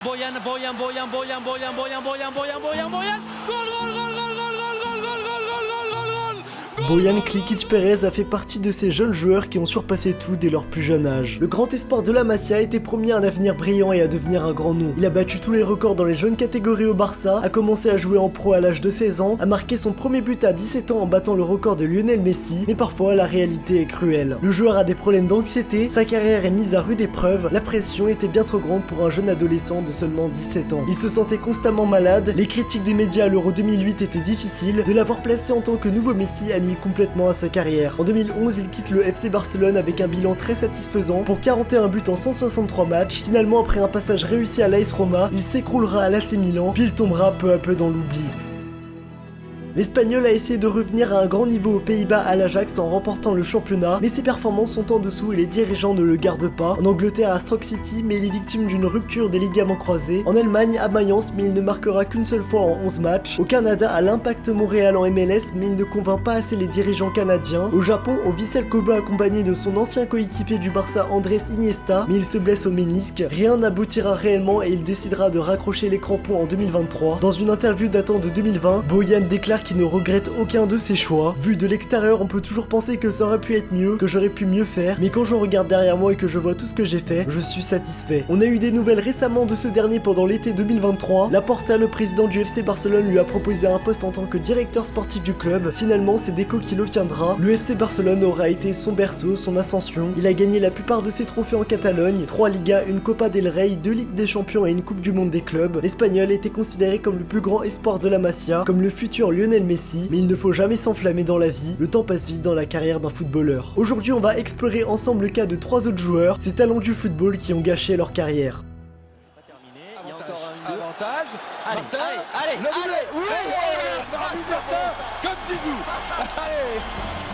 Boyan, gol, Bojan Klikić-Pérez a fait partie de ces jeunes joueurs qui ont surpassé tout dès leur plus jeune âge. Le grand espoir de la Masia était promis un avenir brillant et à devenir un grand nom. Il a battu tous les records dans les jeunes catégories au Barça, a commencé à jouer en pro à l'âge de 16 ans, a marqué son premier but à 17 ans en battant le record de Lionel Messi, mais parfois la réalité est cruelle. Le joueur a des problèmes d'anxiété, sa carrière est mise à rude épreuve, la pression était bien trop grande pour un jeune adolescent de seulement 17 ans. Il se sentait constamment malade, les critiques des médias à l'Euro 2008 étaient difficiles, de l'avoir placé en tant que nouveau Messi a nuit complètement à sa carrière. En 2011, il quitte le FC Barcelone avec un bilan très satisfaisant pour 41 buts en 163 matchs. Finalement, après un passage réussi à l'AS Roma, il s'écroulera à l'AC Milan, puis il tombera peu à peu dans l'oubli. L'Espagnol a essayé de revenir à un grand niveau aux Pays-Bas à l'Ajax en remportant le championnat, mais ses performances sont en dessous et les dirigeants ne le gardent pas. En Angleterre à Stoke City, mais il est victime d'une rupture des ligaments croisés. En Allemagne à Mayence, mais il ne marquera qu'une seule fois en 11 matchs. Au Canada à l'Impact Montréal en MLS, mais il ne convainc pas assez les dirigeants canadiens. Au Japon, au Vissel Kobe accompagné de son ancien coéquipier du Barça Andrés Iniesta, mais il se blesse au ménisque. Rien n'aboutira réellement et il décidera de raccrocher les crampons en 2023. Dans une interview datant de 2020, Bojan déclare qu'il ne regrette aucun de ses choix. Vu de l'extérieur, on peut toujours penser que ça aurait pu être mieux, que j'aurais pu mieux faire, mais quand je regarde derrière moi et que je vois tout ce que j'ai fait, je suis satisfait. On a eu des nouvelles récemment de ce dernier pendant l'été 2023. Laporta, le président du FC Barcelone, lui a proposé un poste en tant que directeur sportif du club. Finalement, c'est Deco qui l'obtiendra. Le FC Barcelone aura été son berceau, son ascension. Il a gagné la plupart de ses trophées en Catalogne, 3 Ligas, une Copa del Rey, 2 Ligues des Champions et une Coupe du Monde des clubs. L'Espagnol était considéré comme le plus grand espoir de la Masia, comme le futur Lionel Messi, mais il ne faut jamais s'enflammer dans la vie, le temps passe vite dans la carrière d'un footballeur. Aujourd'hui, on va explorer ensemble le cas de 3 autres joueurs, ces talents du football qui ont gâché leur carrière. pas terminé, il y a encore un Avantage. Allez, allez, Le doublé. Oui, Marvin Martin comme Zizou. Allez,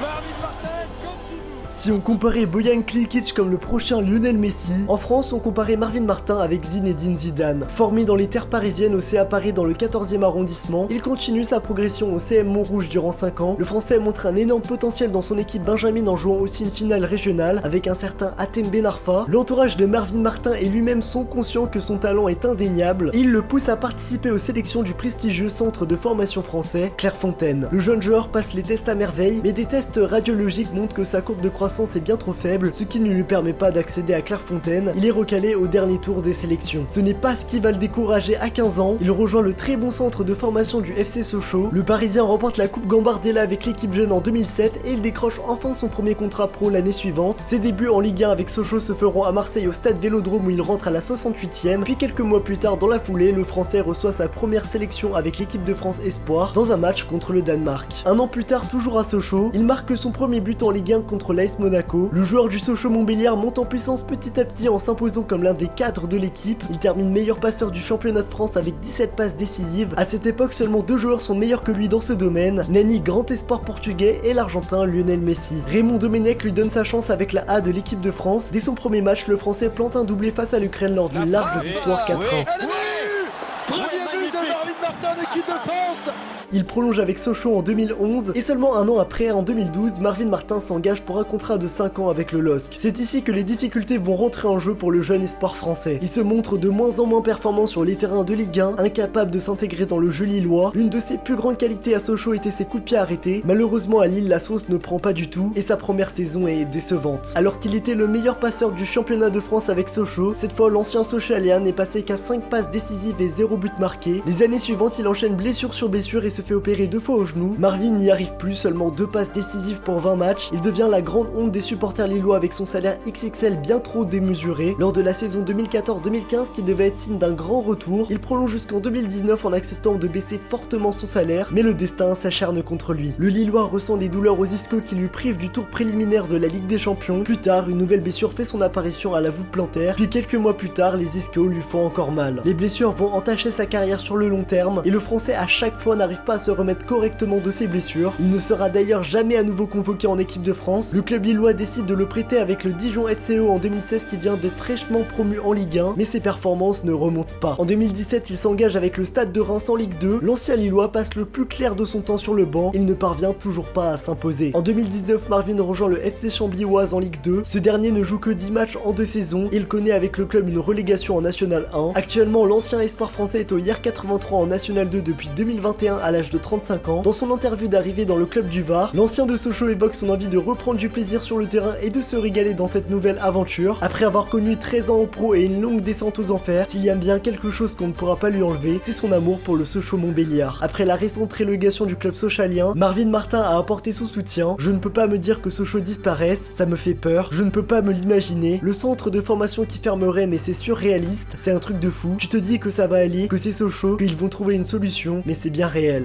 Marvin Martin comme Zizou. Si on comparait Bojan Klikić comme le prochain Lionel Messi, en France on comparait Marvin Martin avec Zinedine Zidane. Formé dans les terres parisiennes au CA Paris dans le 14e arrondissement, il continue sa progression au CM Montrouge durant 5 ans. Le français montre un énorme potentiel dans son équipe Benjamin en jouant aussi une finale régionale avec un certain Hatem Ben Arfa. L'entourage de Marvin Martin et lui-même sont conscients que son talent est indéniable et il le pousse à participer aux sélections du prestigieux centre de formation français, Clairefontaine. Le jeune joueur passe les tests à merveille, mais des tests radiologiques montrent que sa courbe de croissance est bien trop faible, ce qui ne lui permet pas d'accéder à Clairefontaine. Il est recalé au dernier tour des sélections. Ce n'est pas ce qui va le décourager à 15 ans, il rejoint le très bon centre de formation du FC Sochaux. Le Parisien remporte la Coupe Gambardella avec l'équipe jeune en 2007 et il décroche enfin son premier contrat pro l'année suivante. Ses débuts en Ligue 1 avec Sochaux se feront à Marseille au stade Vélodrome où il rentre à la 68e, puis quelques mois plus tard dans la foulée, le Français reçoit sa première sélection avec l'équipe de France Espoir dans un match contre le Danemark. Un an plus tard, toujours à Sochaux, il marque son premier but en Ligue 1 contre l'AS Monaco. Le joueur du Sochaux Montbéliard monte en puissance petit à petit en s'imposant comme l'un des cadres de l'équipe. Il termine meilleur passeur du championnat de France avec 17 passes décisives. À cette époque, seulement 2 joueurs sont meilleurs que lui dans ce domaine, Nani, grand espoir portugais, et l'Argentin Lionel Messi. Raymond Domenech lui donne sa chance avec la A de l'équipe de France. Dès son premier match, le Français plante un doublé face à l'Ukraine lors d'une large victoire 4-1. Premier but de Marvin Martin, équipe de France. Il prolonge avec Sochaux en 2011 et seulement un an après, en 2012, Marvin Martin s'engage pour un contrat de 5 ans avec le LOSC. C'est ici que les difficultés vont rentrer en jeu pour le jeune espoir français. Il se montre de moins en moins performant sur les terrains de Ligue 1, incapable de s'intégrer dans le jeu lillois. L'une de ses plus grandes qualités à Sochaux était ses coups de pied arrêtés. Malheureusement à Lille, la sauce ne prend pas du tout et sa première saison est décevante. Alors qu'il était le meilleur passeur du championnat de France avec Sochaux, cette fois l'ancien Sochalien n'est passé qu'à 5 passes décisives et 0 but marqué. Les années suivantes, il enchaîne blessure sur blessure et se fait opérer 2 fois au genou. Marvin n'y arrive plus, seulement 2 passes décisives pour 20 matchs. Il devient la grande honte des supporters lillois avec son salaire XXL bien trop démesuré. Lors de la saison 2014-2015 qui devait être signe d'un grand retour, il prolonge jusqu'en 2019 en acceptant de baisser fortement son salaire, mais le destin s'acharne contre lui. Le Lillois ressent des douleurs aux ischios qui lui privent du tour préliminaire de la Ligue des Champions. Plus tard, une nouvelle blessure fait son apparition à la voûte plantaire, puis quelques mois plus tard, les ischios lui font encore mal. Les blessures vont entacher sa carrière sur le long terme et le Français à chaque fois n'arrive pas à se remettre correctement de ses blessures. Il ne sera d'ailleurs jamais à nouveau convoqué en équipe de France. Le club lillois décide de le prêter avec le Dijon FCO en 2016 qui vient d'être fraîchement promu en Ligue 1, mais ses performances ne remontent pas. En 2017, il s'engage avec le Stade de Reims en Ligue 2. L'ancien lillois passe le plus clair de son temps sur le banc. Il ne parvient toujours pas à s'imposer. En 2019, Marvin rejoint le FC Chambly-Oise en Ligue 2. Ce dernier ne joue que 10 matchs en 2 saisons et il connaît avec le club une relégation en National 1. Actuellement, l'ancien espoir français est au IR 83 en National 2 depuis 2021 à l'âge de 35 ans. Dans son interview d'arrivée dans le club du Var, l'ancien de Sochaux évoque son envie de reprendre du plaisir sur le terrain et de se régaler dans cette nouvelle aventure. Après avoir connu 13 ans en pro et une longue descente aux enfers, s'il y a bien quelque chose qu'on ne pourra pas lui enlever, c'est son amour pour le Sochaux-Montbéliard. Après la récente relégation du club sochalien, Marvin Martin a apporté son soutien. Je ne peux pas me dire que Sochaux disparaisse, ça me fait peur, je ne peux pas me l'imaginer. Le centre de formation qui fermerait, mais c'est surréaliste, c'est un truc de fou. Tu te dis que ça va aller, que c'est Sochaux, qu'ils vont trouver une solution, mais c'est bien réel.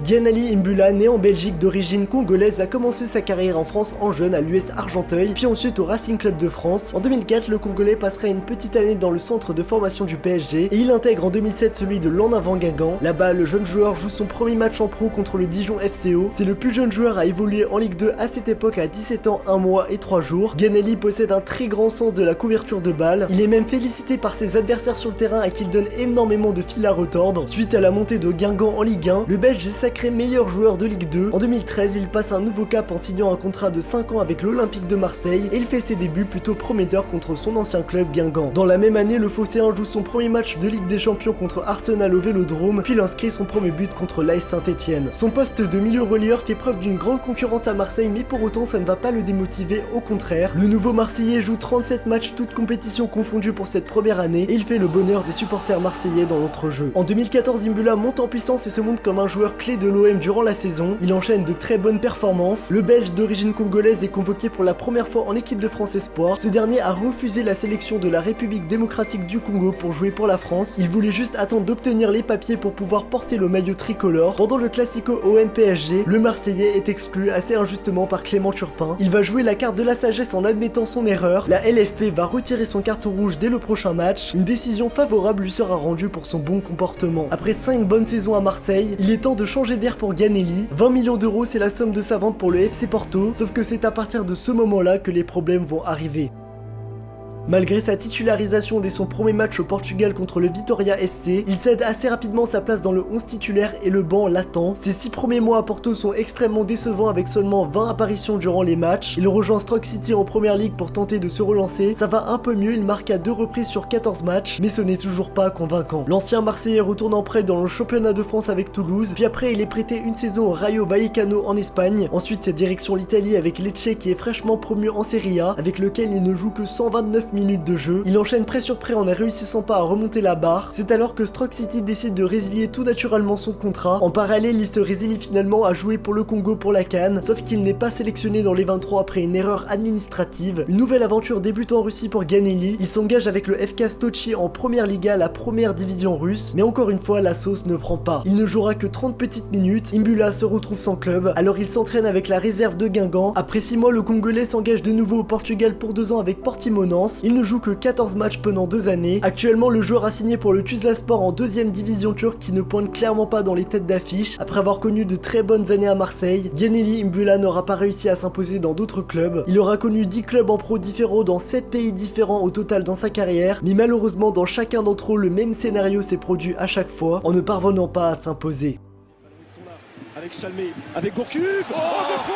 Gianali Imbula, né en Belgique d'origine congolaise, a commencé sa carrière en France en jeune à l'US Argenteuil, puis ensuite au Racing Club de France. En 2004, le Congolais passera une petite année dans le centre de formation du PSG et il intègre en 2007 celui de l'En Avant Guingamp. Là-bas, le jeune joueur joue son premier match en pro contre le Dijon FCO. C'est le plus jeune joueur à évoluer en Ligue 2 à cette époque à 17 ans, 1 mois et 3 jours. Gianali possède un très grand sens de la couverture de balle. Il est même félicité par ses adversaires sur le terrain à qui il donne énormément de fil à retordre. Suite à la montée de Guingamp en Ligue 1, le Belge est sacré meilleur joueur de Ligue 2. En 2013, il passe un nouveau cap en signant un contrat de 5 ans avec l'Olympique de Marseille et il fait ses débuts plutôt prometteurs contre son ancien club Guingamp. Dans la même année, le Phocéen joue son premier match de Ligue des Champions contre Arsenal au Vélodrome, puis il inscrit son premier but contre l'AS Saint-Etienne. Son poste de milieu relayeur fait preuve d'une grande concurrence à Marseille, mais pour autant ça ne va pas le démotiver, au contraire. Le nouveau Marseillais joue 37 matchs toutes compétitions confondues pour cette première année et il fait le bonheur des supporters marseillais dans l'entrejeu. En 2014, Imbula monte en puissance et se montre comme un joueur clé de l'OM durant la saison. Il enchaîne de très bonnes performances. Le Belge d'origine congolaise est convoqué pour la première fois en équipe de France Espoir. Ce dernier a refusé la sélection de la République démocratique du Congo pour jouer pour la France. Il voulait juste attendre d'obtenir les papiers pour pouvoir porter le maillot tricolore. Pendant le Classico OM-PSG, le Marseillais est exclu assez injustement par Clément Turpin. Il va jouer la carte de la sagesse en admettant son erreur. La LFP va retirer son carton rouge dès le prochain match. Une décision favorable lui sera rendue pour son bon comportement. Après 5 bonnes saisons à Marseille, il est temps de changer d'air pour Gianelli. 20 millions d'euros, c'est la somme de sa vente pour le FC Porto, sauf que c'est à partir de ce moment-là que les problèmes vont arriver. Malgré sa titularisation dès son premier match au Portugal contre le Vitória SC, il cède assez rapidement sa place dans le 11 titulaire et le banc l'attend. Ses 6 premiers mois à Porto sont extrêmement décevants avec seulement 20 apparitions durant les matchs. Il rejoint Stoke City en première ligue pour tenter de se relancer. Ça va un peu mieux, il marque à 2 reprises sur 14 matchs, mais ce n'est toujours pas convaincant. L'ancien Marseillais retourne en prêt dans le championnat de France avec Toulouse, puis après il est prêté une saison au Rayo Vallecano en Espagne. Ensuite c'est direction l'Italie avec Lecce qui est fraîchement promu en Serie A, avec lequel il ne joue que 129 minutes de jeu. Il enchaîne prêt sur prêt en ne réussissant pas à remonter la barre. C'est alors que Stoke City décide de résilier tout naturellement son contrat. En parallèle, il se résilie finalement à jouer pour le Congo pour la CAN, sauf qu'il n'est pas sélectionné dans les 23 après une erreur administrative. Une nouvelle aventure débute en Russie pour Gianelli. Il s'engage avec le FK Sochi en première Liga, la première division russe, mais encore une fois, la sauce ne prend pas. Il ne jouera que 30 petites minutes. Imbula se retrouve sans club, alors il s'entraîne avec la réserve de Guingamp. Après 6 mois, le Congolais s'engage de nouveau au Portugal pour 2 ans avec Portimonense. Il ne joue que 14 matchs pendant 2 années. Actuellement, le joueur a signé pour le Tuzlaspor en 2ème division turque qui ne pointe clairement pas dans les têtes d'affiche. Après avoir connu de très bonnes années à Marseille, Gianelli Imbula n'aura pas réussi à s'imposer dans d'autres clubs. Il aura connu 10 clubs en pro différents dans 7 pays différents au total dans sa carrière, mais malheureusement dans chacun d'entre eux, le même scénario s'est produit à chaque fois en ne parvenant pas à s'imposer. Avec Chalmé, avec Gourcuff, 2 fois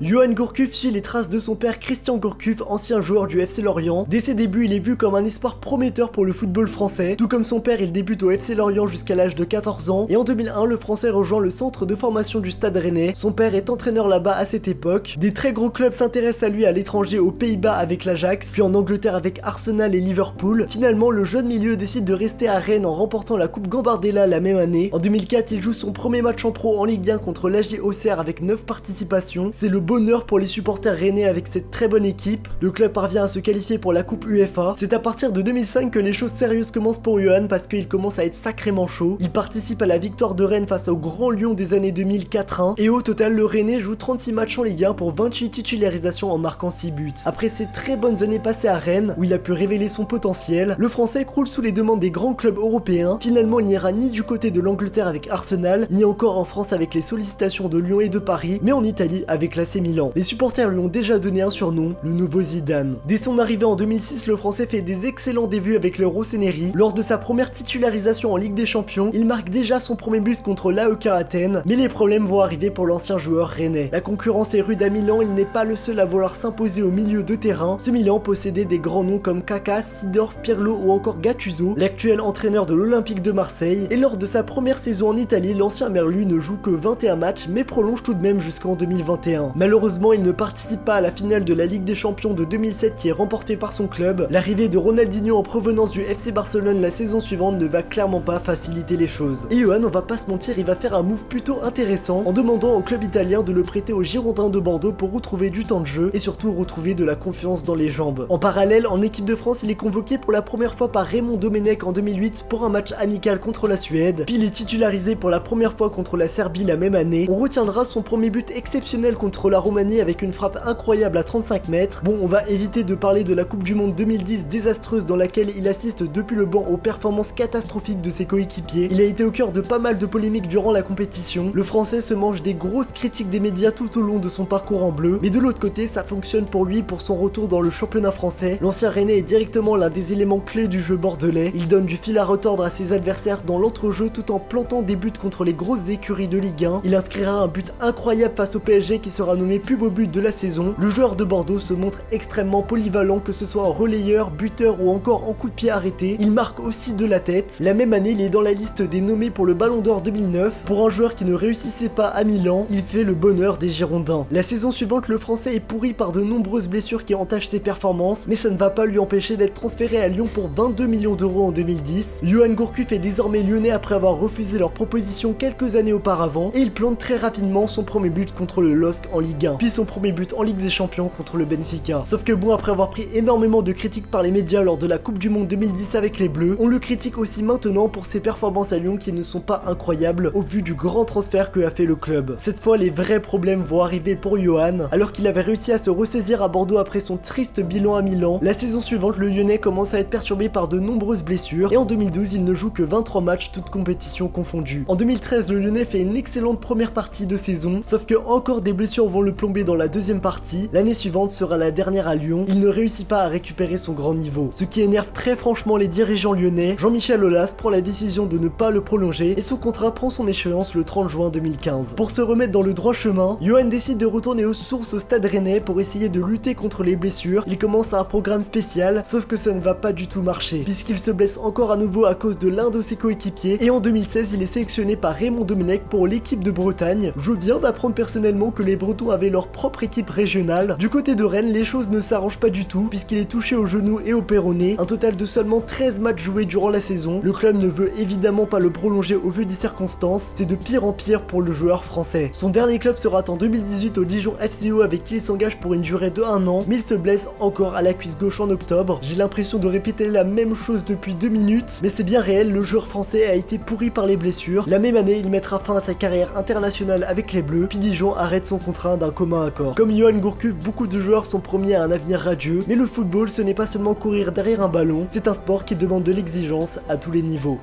Johan Gourcuff suit les traces de son père Christian Gourcuff, ancien joueur du FC Lorient. Dès ses débuts, il est vu comme un espoir prometteur pour le football français. Tout comme son père, il débute au FC Lorient jusqu'à l'âge de 14 ans. Et en 2001, le Français rejoint le centre de formation du Stade Rennais. Son père est entraîneur là-bas à cette époque. Des très gros clubs s'intéressent à lui à l'étranger, aux Pays-Bas avec l'Ajax, puis en Angleterre avec Arsenal et Liverpool. Finalement, le jeune milieu décide de rester à Rennes en remportant la Coupe Gambardella la même année. En 2004, il joue son premier match en pro en Ligue 1 contre l'AG Auxerre avec 9 participations. C'est le bonheur pour les supporters rennais avec cette très bonne équipe. Le club parvient à se qualifier pour la coupe UEFA. C'est à partir de 2005 que les choses sérieuses commencent pour Johan parce qu'il commence à être sacrément chaud. Il participe à la victoire de Rennes face au Grand Lyon des années 2000 4-1 et au total le Rennais joue 36 matchs en Ligue 1 pour 28 titularisations en marquant 6 buts. Après ces très bonnes années passées à Rennes où il a pu révéler son potentiel, le Français croule sous les demandes des grands clubs européens. Finalement il n'ira ni du côté de l'Angleterre avec Arsenal, ni encore en France avec les sollicitations de Lyon et de Paris, mais en Italie avec l'AC Milan. Les supporters lui ont déjà donné un surnom, le nouveau Zidane. Dès son arrivée en 2006, le Français fait des excellents débuts avec le Rossoneri. Lors de sa première titularisation en Ligue des Champions, il marque déjà son premier but contre l'AEK Athènes, mais les problèmes vont arriver pour l'ancien joueur rennais. La concurrence est rude à Milan, il n'est pas le seul à vouloir s'imposer au milieu de terrain. Ce Milan possédait des grands noms comme Kaka, Seedorf, Pirlo ou encore Gattuso, l'actuel entraîneur de l'Olympique de Marseille, et lors de sa première saison en Italie, l'ancien Merlu ne joue que 21 matchs mais prolonge tout de même jusqu'en 2021. Malheureusement, il ne participe pas à la finale de la Ligue des Champions de 2007 qui est remportée par son club. L'arrivée de Ronaldinho en provenance du FC Barcelone la saison suivante ne va clairement pas faciliter les choses. Et Johan, on va pas se mentir, il va faire un move plutôt intéressant en demandant au club italien de le prêter aux Girondins de Bordeaux pour retrouver du temps de jeu et surtout retrouver de la confiance dans les jambes. En parallèle, en équipe de France, il est convoqué pour la première fois par Raymond Domenech en 2008 pour un match amical contre la Suède, puis il est titularisé pour la première fois contre la Serbie la même année. On retiendra son premier but exceptionnel contre la Roumanie avec une frappe incroyable à 35 mètres. Bon, on va éviter de parler de la Coupe du Monde 2010 désastreuse dans laquelle il assiste depuis le banc aux performances catastrophiques de ses coéquipiers. Il a été au cœur de pas mal de polémiques durant la compétition. Le Français se mange des grosses critiques des médias tout au long de son parcours en bleu, mais de l'autre côté, ça fonctionne pour lui pour son retour dans le championnat français. L'ancien Rennais est directement l'un des éléments clés du jeu bordelais. Il donne du fil à retordre à ses adversaires dans l'entrejeu tout en plantant des buts contre les grosses écuries de Ligue 1. Il inscrira un but incroyable face au PSG qui sera nommé plus beau but de la saison. Le joueur de Bordeaux se montre extrêmement polyvalent, que ce soit en relayeur, buteur ou encore en coup de pied arrêté. Il marque aussi de la tête. La même année, il est dans la liste des nommés pour le Ballon d'Or 2009. Pour un joueur qui ne réussissait pas à Milan, il fait le bonheur des Girondins. La saison suivante, le Français est pourri par de nombreuses blessures qui entachent ses performances, mais ça ne va pas lui empêcher d'être transféré à Lyon pour 22 millions d'euros en 2010. Yohan Gourcuff est désormais lyonnais après avoir refusé leur proposition quelques années auparavant, et il plante très rapidement son premier but contre le LOSC en Ligue 1, puis son premier but en Ligue des Champions contre le Benfica. Sauf que bon, après avoir pris énormément de critiques par les médias lors de la Coupe du Monde 2010 avec les Bleus, on le critique aussi maintenant pour ses performances à Lyon qui ne sont pas incroyables au vu du grand transfert que a fait le club. Cette fois, les vrais problèmes vont arriver pour Yohan. Alors qu'il avait réussi à se ressaisir à Bordeaux après son triste bilan à Milan, la saison suivante, le Lyonnais commence à être perturbé par de nombreuses blessures, et en 2012, il ne joue que 23 matchs, toutes compétitions confondues. En 2013, le Lyonnais fait une excellente première partie de saison, sauf que encore des blessures vont le plomber dans la deuxième partie. L'année suivante sera la dernière à Lyon. Il ne réussit pas à récupérer son grand niveau, ce qui énerve très franchement les dirigeants lyonnais. Jean-Michel Aulas prend la décision de ne pas le prolonger et son contrat prend son échéance le 30 juin 2015. Pour se remettre dans le droit chemin, Yohan décide de retourner aux sources au Stade Rennais pour essayer de lutter contre les blessures. Il commence un programme spécial, sauf que ça ne va pas du tout marcher, puisqu'il se blesse encore à nouveau à cause de l'un de ses coéquipiers, et en 2016, il est sélectionné par Raymond Domenech pour l'équipe de Bretagne. Je viens d'apprendre personnellement que les Bretons avaient leur propre équipe régionale. Du côté de Rennes, les choses ne s'arrangent pas du tout, puisqu'il est touché au genou et au péroné. Un total de seulement 13 matchs joués durant la saison. Le club ne veut évidemment pas le prolonger au vu des circonstances. C'est de pire en pire pour le joueur français. Son dernier club sera en 2018 au Dijon FCO, avec qui il s'engage pour une durée de 1 an, mais il se blesse encore à la cuisse gauche en octobre. J'ai l'impression de répéter la même chose depuis 2 minutes, mais c'est bien réel, le joueur français a été pourri par les blessures. La même année, il mettra fin à sa carrière internationale avec les Bleus, puis Dijon arrête son contrat d'un commun accord. Comme Yohan Gourcuff, beaucoup de joueurs sont promis à un avenir radieux, mais le football, ce n'est pas seulement courir derrière un ballon, c'est un sport qui demande de l'exigence à tous les niveaux.